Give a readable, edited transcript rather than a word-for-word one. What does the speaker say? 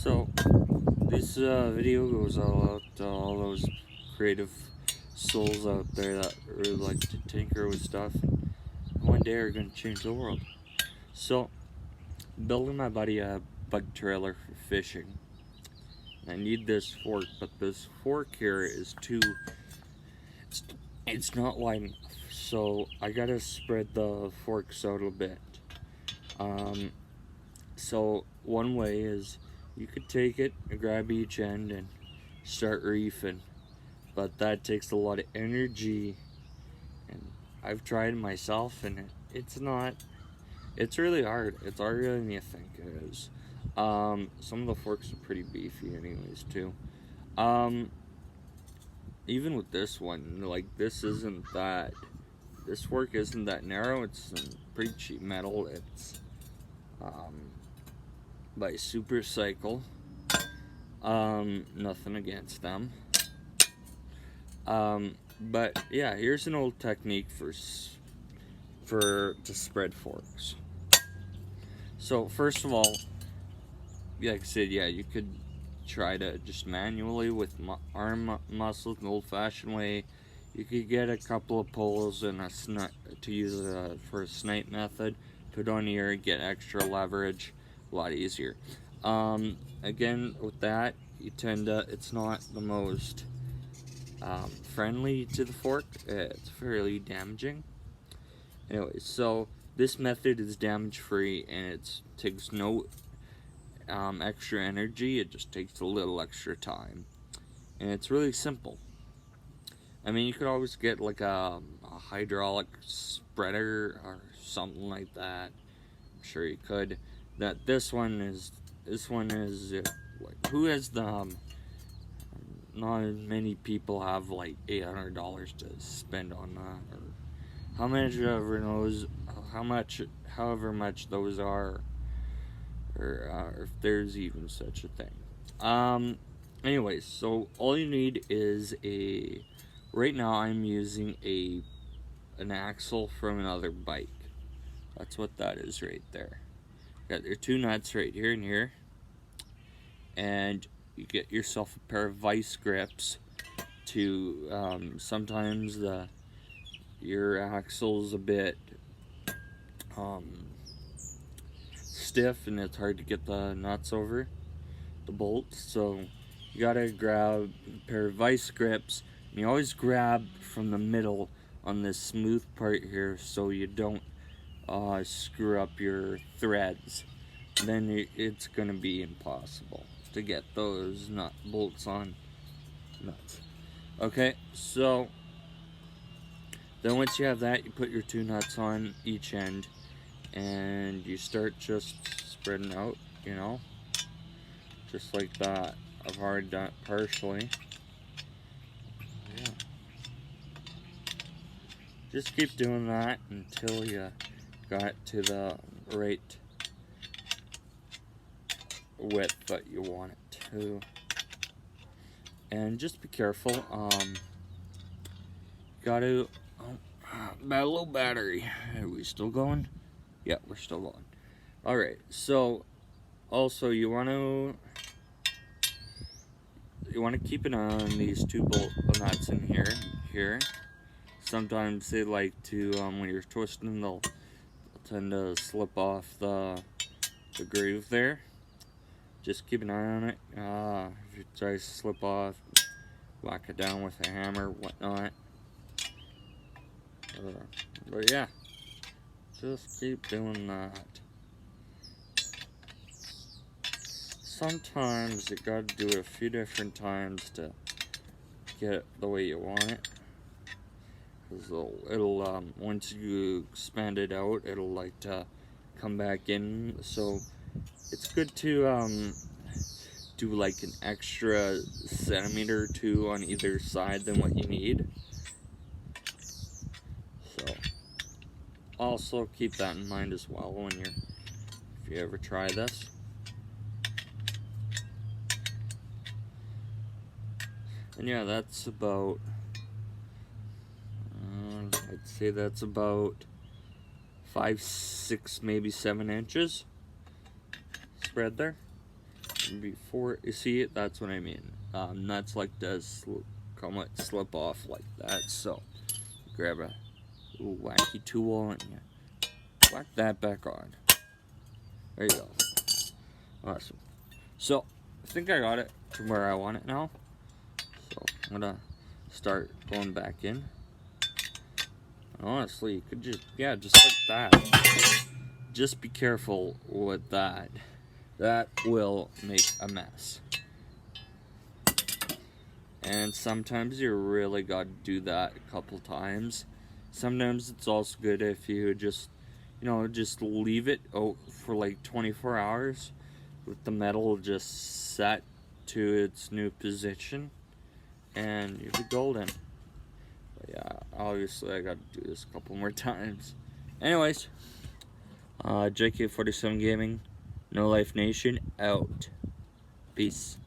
So, this video goes all out to all those creative souls out there that really like to tinker with stuff and one day are going to change the world. So, building my buddy a bug trailer for fishing. I need this fork, but this fork here is it's not wide enough. So, I gotta spread the forks out a bit. So one way is you could take it and grab each end and start reefing, but that takes a lot of energy, and I've tried it myself, and it's really hard. It's harder than you think it is. Some of the forks are pretty beefy anyways too. Even with this one, like this fork isn't that narrow. It's some pretty cheap metal. It's by Super Cycle. Nothing against them. But yeah, here's an old technique to spread forks. So first of all, like I said, yeah, you could try to just manually with arm muscles, an old-fashioned way. You could get a couple of poles and to use for a snipe method. Put on here, get extra leverage. A lot easier. Again, with that, it's not the most friendly to the fork. It's fairly damaging. Anyway, so this method is damage free and it takes no extra energy. It just takes a little extra time, and it's really simple. I mean, you could always get like a hydraulic spreader or something like that. I'm sure you could. This one is like, who has the not many people have like $800 to spend on that, or however much those are, or if there's even such a thing. Anyways, so all you need is right now I'm using an axle from another bike. That's what that is right there. Got your two nuts right here and here, and you get yourself a pair of vice grips to sometimes your axle's a bit stiff and it's hard to get the nuts over the bolts, so you gotta grab a pair of vice grips, and you always grab from the middle on this smooth part here so you don't screw up your threads. Then it's gonna be impossible to get those bolts on nuts. Okay, so then once you have that, you put your two nuts on each end and you start just spreading out, just like that. I've already done it partially. Yeah. Just keep doing that until you got to the right width that you want it to. And just be careful. Bad low battery. Are we still going? Yeah, we're still going. Alright, so also you want to keep an eye on these two bolt nuts in here. Sometimes they like to, when you're twisting, they'll tend to slip off the groove there. Just keep an eye on it. If it tries to slip off, whack it down with a hammer, whatnot. But yeah, just keep doing that. Sometimes you gotta do it a few different times to get it the way you want it. Cause it'll once you expand it out, it'll like to come back in. So it's good to do like an extra centimeter or two on either side than what you need. So also keep that in mind as well if you ever try this. And yeah, that's about I'd say that's about 5, 6, maybe 7 inches spread there. before, you see it, that's what I mean. Nuts like does slip off like that, so grab a wacky tool and you whack that back on. There you go. Awesome. So I think I got it to where I want it now. So I'm gonna start going back in. Honestly, you could just like that. Just be careful with that. That will make a mess. And sometimes you really got to do that a couple times. Sometimes it's also good if you just, just leave it for like 24 hours with the metal just set to its new position, and you'll be golden. But yeah, obviously I got to do this a couple more times. Anyways, JK47 Gaming, No Life Nation, out. Peace.